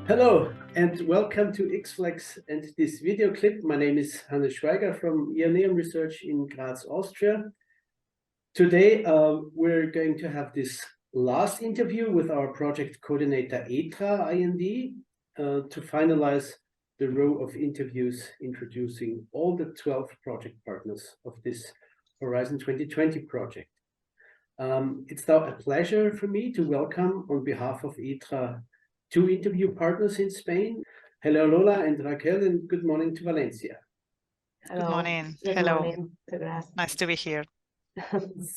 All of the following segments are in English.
Hello and welcome to GRIDFLEX and this video clip. My name is Hannes Schweiger from ETRA Research in Graz, Austria. Today we're going to have this last interview with our project coordinator ETRA IND to finalize the row of interviews introducing all the 12 project partners of this Horizon 2020 project. It's now a pleasure for me to welcome on behalf of ETRA two interview partners in Spain. Hello, Lola and Raquel, and good morning to Valencia. Hello. Good morning. Good Hello. Morning. Nice to be here.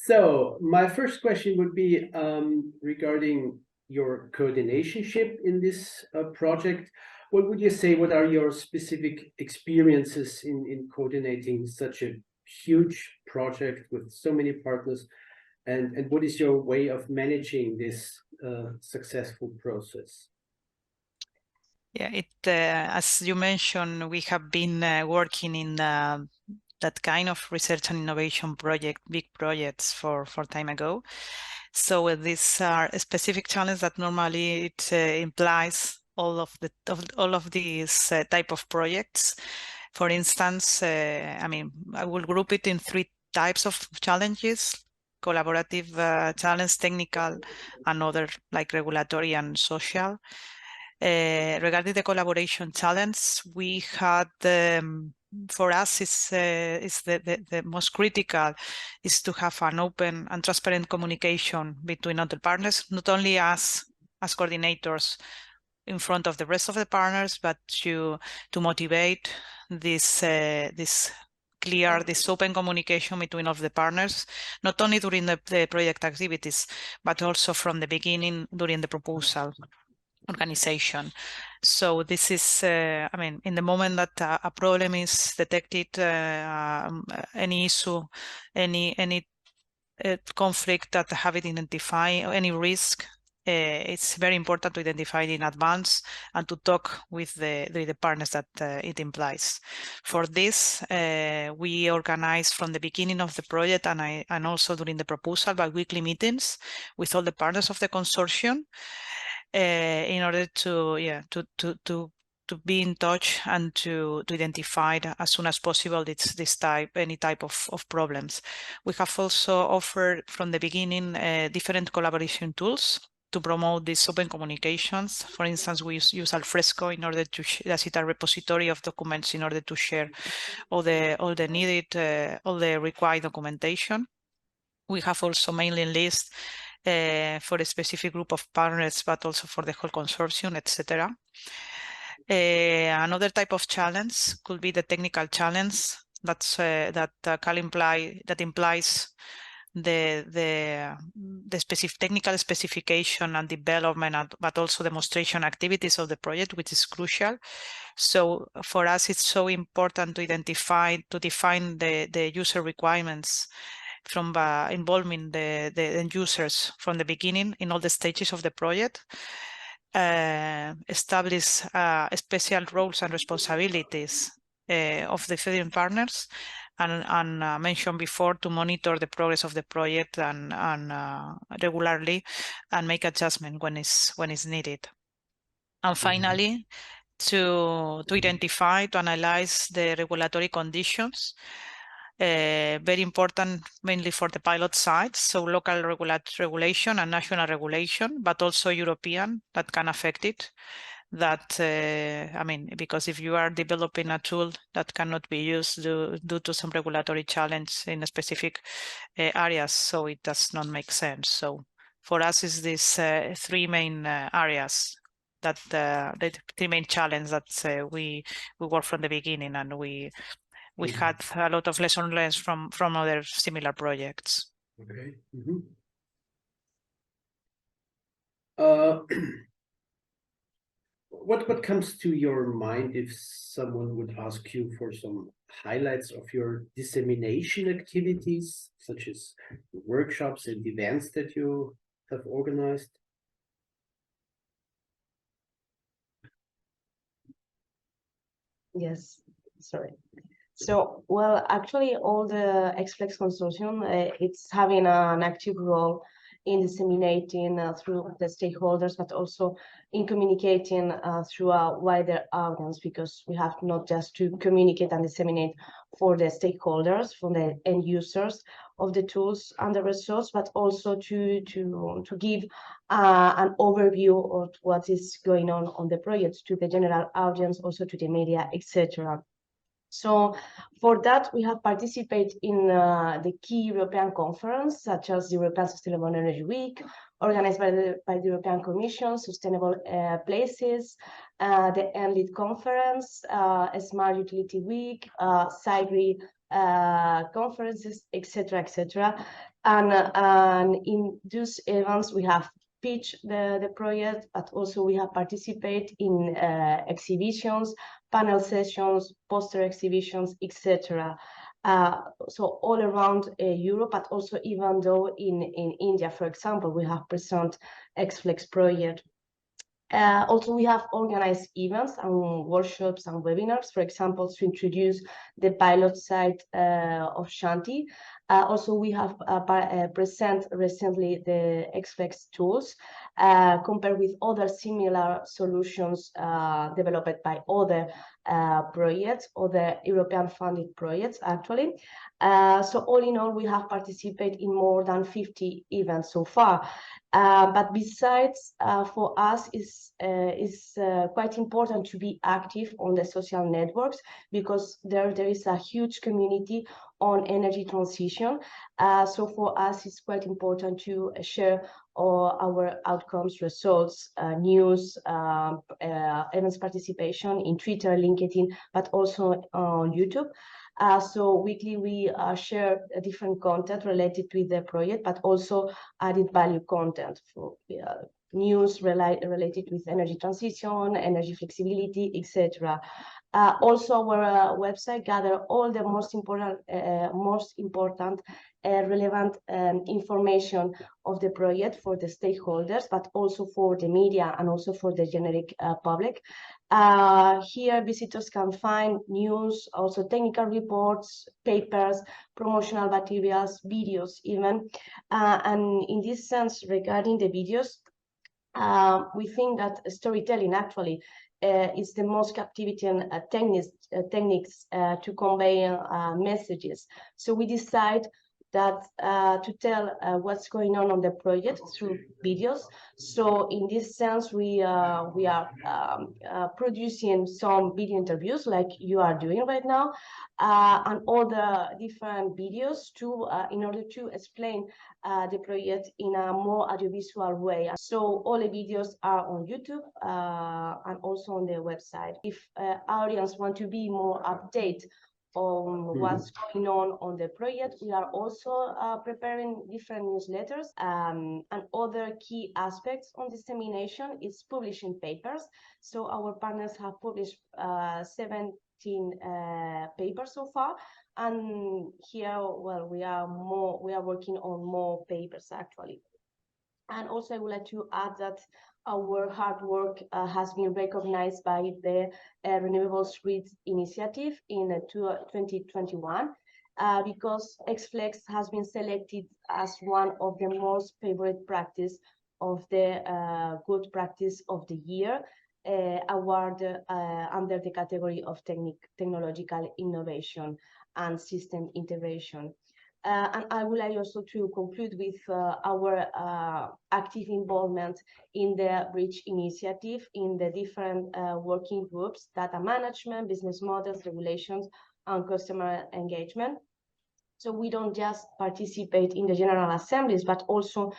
So my first question would be regarding your coordinationship in this project. What would you say, what are your specific experiences in coordinating such a huge project with so many partners? And what is your way of managing this successful process? Yeah, as you mentioned, we have been working in that kind of research and innovation project, big projects for time ago. So these are a specific challenge that normally it implies all of these type of projects. For instance, I will group it in three types of challenges: collaborative challenge, technical, and other like regulatory and social. Regarding the collaboration challenge, we had for us is the most critical is to have an open and transparent communication between other partners, not only as coordinators in front of the rest of the partners, but to motivate this open communication between all of the partners, not only during the project activities, but also from the beginning during the proposal organization. So this is, in the moment that a problem is detected, any issue, any conflict that have it identified, any risk, it's very important to identify it in advance and to talk with the partners that it implies. For this, we organize from the beginning of the project and also during the proposal by weekly meetings with all the partners of the consortium, in order to be in touch and to identify as soon as possible any type of problems. We have also offered from the beginning different collaboration tools to promote these open communications. For instance, we use Alfresco in order to that's a repository of documents in order to share all the needed, all the required documentation. We have also mailing lists for a specific group of partners, but also for the whole consortium, etc. Another type of challenge could be the technical challenge. That implies the specific technical specification and development, but also demonstration activities of the project, which is crucial. So for us, it's so important to define the user requirements from involving the end users from the beginning in all the stages of the project, establish special roles and responsibilities of the different partners, and mentioned before, to monitor the progress of the project and regularly, and make adjustment when it's needed. And finally, to identify, to analyze the regulatory conditions. Very important, mainly for the pilot sites, so local regulation and national regulation, but also European, that can affect it. That because if you are developing a tool that cannot be used due to some regulatory challenge in specific areas, so it does not make sense. So for us, is these three main areas that the three main challenges that we work from the beginning, and we had a lot of lessons learned from other similar projects. Okay. What comes to your mind if someone would ask you for some highlights of your dissemination activities, such as workshops and events that you have organized? Yes, sorry. So, well, actually, all the GRIDFLEX consortium, it's having an active role in disseminating through the stakeholders, but also in communicating through a wider audience, because we have not just to communicate and disseminate for the stakeholders, for the end users of the tools and the results, but also to give an overview of what is going on the project to the general audience, also to the media, etc. So for that, we have participated in the key European conference, such as the European Sustainable Energy Week, organized by the European Commission, Sustainable Places, the ENLIT conference, Smart Utility Week, SIGRI conferences, etc., etc. And in those events, we have pitched the project, but also we have participated in exhibitions, panel sessions, poster exhibitions, etc. So all around Europe, but also even though in India, for example, we have present GRIDFLEX project. Also, we have organized events and workshops and webinars, for example, to introduce the pilot site of Shanti. Also, we have present recently the GRIDFLEX tools compared with other similar solutions developed by other projects, other European funded projects, actually. So all in all, we have participated in more than 50 events so far. But besides, for us, is quite important to be active on the social networks, because there is a huge community on energy transition. So for us, it's quite important to share all our outcomes, results, news, events participation in Twitter, LinkedIn, but also on YouTube. So weekly we share different content related with the project, but also added value content for news related with energy transition, energy flexibility, etc. Also, our website gather all the most important relevant information of the project for the stakeholders, but also for the media and also for the generic public. Here, visitors can find news, also technical reports, papers, promotional materials, videos even. And in this sense, regarding the videos, we think that storytelling actually is the most captivating techniques to convey messages. So we decide that to tell what's going on the project through videos. So in this sense, we are producing some video interviews like you are doing right now, and all the different videos to in order to explain the project in a more audiovisual way. So all the videos are on YouTube and also on the website. If audience want to be more updated on what's going on the project, we are also preparing different newsletters, and other key aspects on dissemination is publishing papers. So our partners have published 17 papers so far, and here, well, we are working on more papers actually. And also I would like to add that our hard work has been recognized by the Renewables Grid initiative in 2021, because GRIDFLEX has been selected as one of the most favorite practice of the good practice of the year award under the category of technological innovation and system integration. And I would like also to conclude with our active involvement in the REACH initiative, in the different working groups, data management, business models, regulations, and customer engagement. So we don't just participate in the general assemblies, but also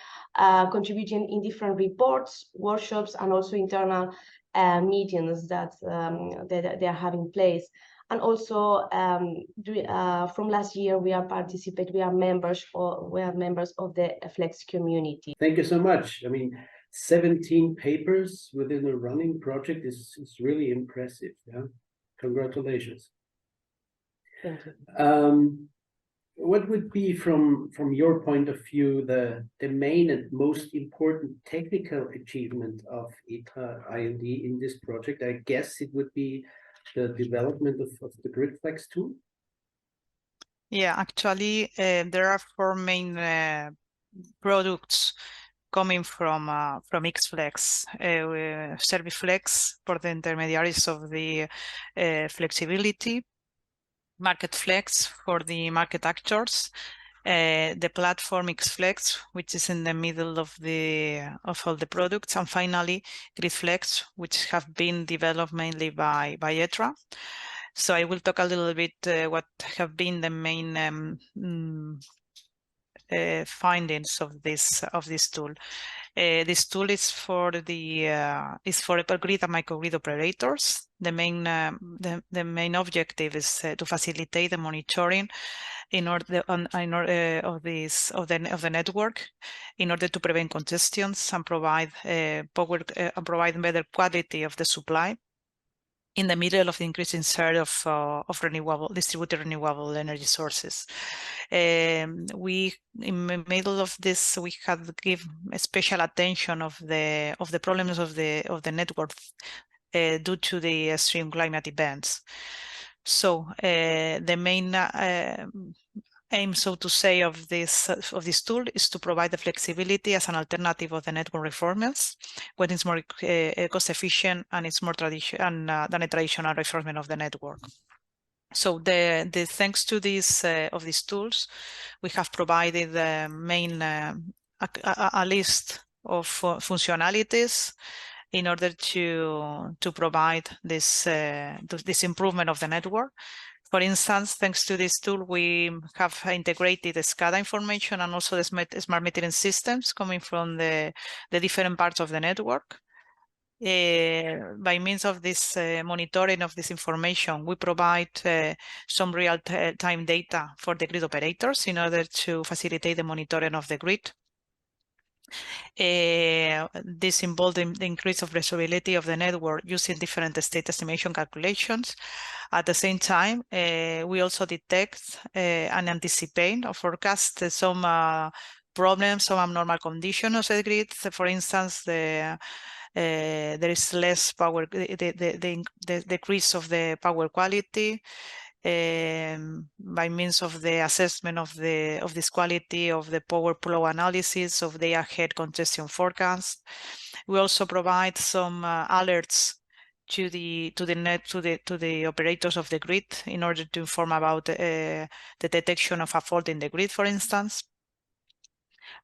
contributing in different reports, workshops, and also internal meetings that they are having place. And also, from last year, we are members of the Flex community. Thank you so much. I mean, 17 papers within a running project is really impressive. Yeah, congratulations. Thank you. What would be, from your point of view, the main and most important technical achievement of ETRA IND in this project? I guess it would be the development of the GRIDFLEX tool. Yeah, actually, there are four main products coming from GRIDFLEX, ServiceFlex for the intermediaries of the flexibility, MarketFlex for the market actors, the platform GRIDFLEX, which is in the middle of all the products, and finally GRIDFLEX, which have been developed mainly by ETRA. So I will talk a little bit what have been the main findings of this tool. This tool is for hypergrid and microgrid operators. The main objective is to facilitate the monitoring of the network in order to prevent congestions and provide better quality of the supply in the middle of the increasing share of distributed renewable energy sources. In the middle of this, we have to give special attention of the problems of the network due to the extreme climate events. So the main aim, so to say, of this tool is to provide the flexibility as an alternative of the network reformers when it's more cost efficient and it's more traditional than a traditional reforming of the network. So thanks to this of these tools, we have provided the main a list of functionalities in order to provide this improvement of the network. For instance, thanks to this tool, we have integrated the SCADA information and also the smart metering systems coming from the different parts of the network. By means of this monitoring of this information, we provide some real-time data for the grid operators in order to facilitate the monitoring of the grid. This involved the increase of resolvability of the network using different state estimation calculations. At the same time, we also detect and anticipate or forecast some problems, some abnormal conditions of the grid. For instance, there is less power, the decrease of the power quality, by means of the assessment of this quality of the power flow analysis of the ahead congestion forecast. We also provide some alerts to the operators of the grid in order to inform about the detection of a fault in the grid, for instance.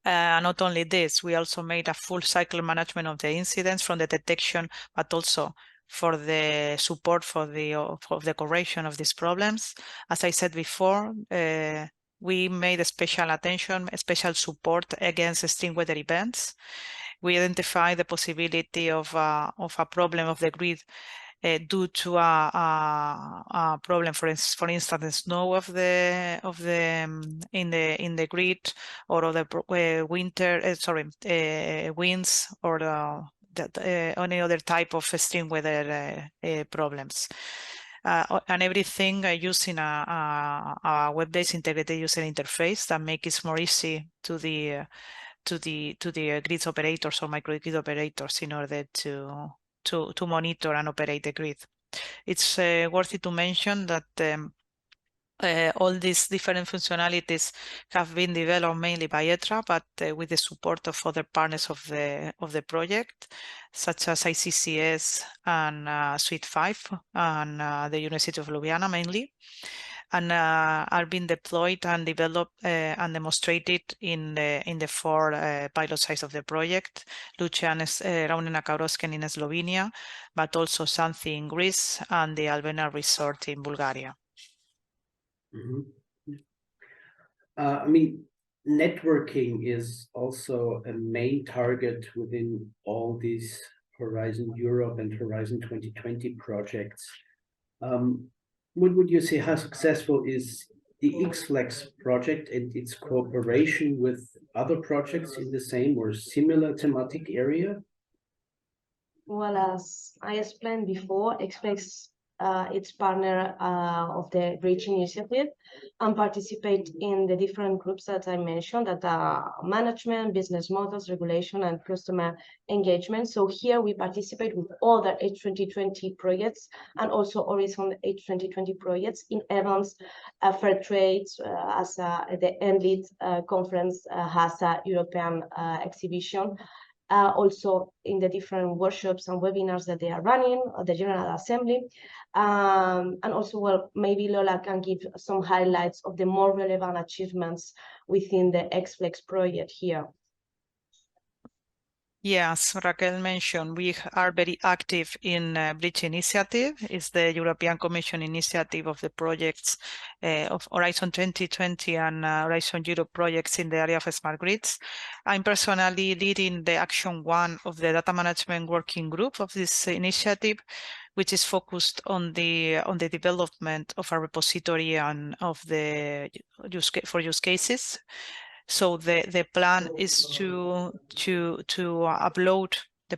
Not only this, we also made a full cycle management of the incidents from the detection, but also for the support for the correction of these problems. As I said before, we made a special attention, a special support against extreme weather events. We identified the possibility of a problem of the grid due to a problem, for instance, the snow in the grid, or the winds, or any other type of extreme weather problems. And everything using a web-based integrated user interface that makes it more easy to the grid operators or microgrid operators in order to monitor and operate the grid. It's worthy to mention that all these different functionalities have been developed mainly by ETRA, but with the support of other partners of the project, such as ICCS and Suite 5 and the University of Ljubljana mainly, and are being deployed and developed and demonstrated in the 4 pilot sites of the project: Lucian, Raunena Kaurosken in Slovenia, but also Xanthi in Greece and the Albena Resort in Bulgaria. Mm-hmm. I mean, networking is also a main target within all these Horizon Europe and Horizon 2020 projects. What would you say, how successful is the GRIDFLEX project and its cooperation with other projects in the same or similar thematic area? Well, as I explained before, GRIDFLEX it's partner of the Bridge Initiative and participate in the different groups that I mentioned, that are management, business models, regulation, and customer engagement. So here we participate with all the H2020 projects and also Horizon H2020 projects in events, fair trade, as the NLEAD conference has a European exhibition. Also in the different workshops and webinars that they are running, the General Assembly. And also, well, maybe Lola can give some highlights of the more relevant achievements within the GRIDFLEX project here. Yes, Raquel mentioned we are very active in Bridge Initiative. It's the European Commission initiative of the projects of Horizon 2020 and Horizon Europe projects in the area of smart grids. I'm personally leading the Action 1 of the Data Management Working Group of this initiative, which is focused on the development of a repository and of the use cases. So the plan is to upload the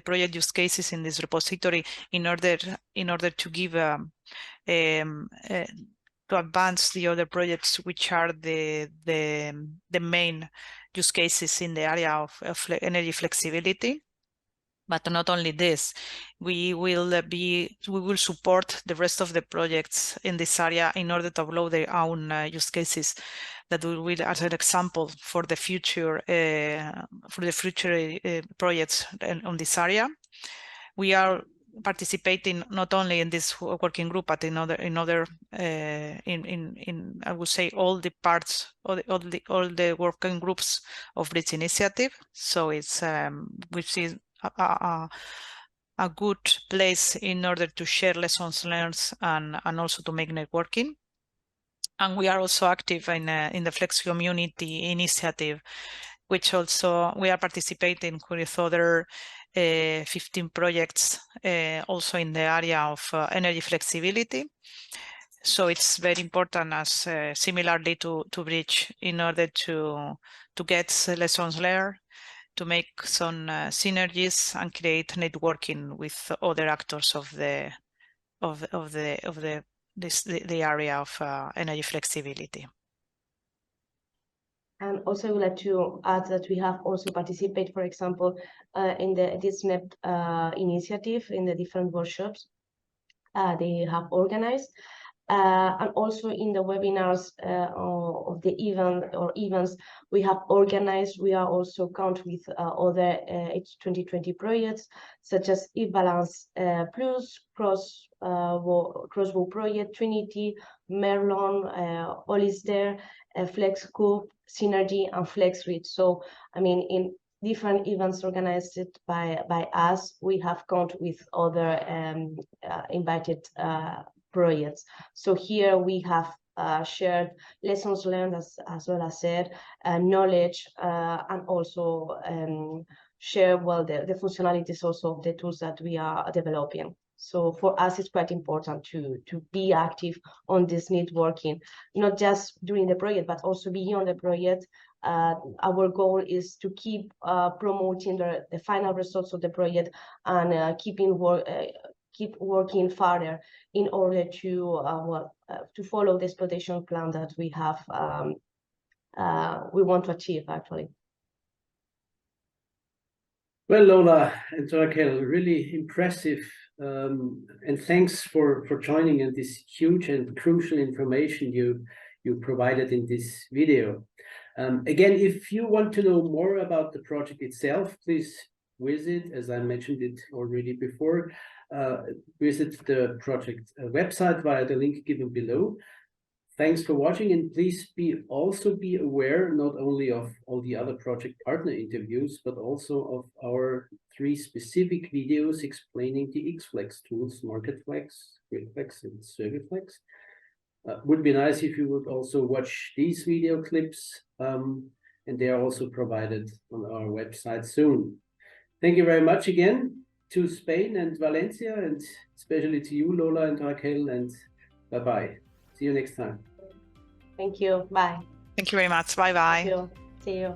project use cases in this repository in order to give to advance the other projects, which are the main use cases in the area of energy flexibility. But not only this, we will support the rest of the projects in this area in order to upload their own use cases that will, as an example, for the future projects on this area. We are participating not only in this working group, but in other I would say all the parts, all the working groups of Bridge Initiative. So it's which is a good place in order to share lessons learned and also to make networking. And we are also active in the Flex Community Initiative, which also we are participating with other 15 projects also in the area of energy flexibility. So it's very important, as similarly to Bridge, in order to get lessons learned, to make some synergies and create networking with other actors of the area of energy flexibility. And also I would like to add that we have also participated, for example, in the Dissemination initiative in the different workshops they have organized. And also in the webinars of the events we have organized, we are also count with other H2020 projects such as eBalance Plus, Crossbow Project, Trinity, Merlon, all is there, FlexCoop, Synergy, and FlexReach. So I mean, in different events organized by us, we have count with other invited projects. So here we have shared lessons learned, as well as said, knowledge, and also share well the functionalities also of the tools that we are developing. So for us, it's quite important to be active on this networking, not just during the project, but also beyond the project. Our goal is to keep promoting the final results of the project and keep working further in order to follow the exploitation plan that we have we want to achieve actually. Well, Lola and Raquel, really impressive, and thanks for joining in this huge and crucial information you provided in this video. Again, if you want to know more about the project itself, please visit, as I mentioned it already before, visit the project website via the link given below. Thanks for watching, and please also be aware not only of all the other project partner interviews, but also of our 3 specific videos explaining the GRIDFLEX tools, MarketFlex, GRIDFLEX, and ServiceFlex. Would be nice if you would also watch these video clips, and they are also provided on our website soon. Thank you very much again to Spain and Valencia, and especially to you, Lola and Raquel, and bye-bye. See you next time. Thank you. Bye. Thank you very much. Bye-bye. See you.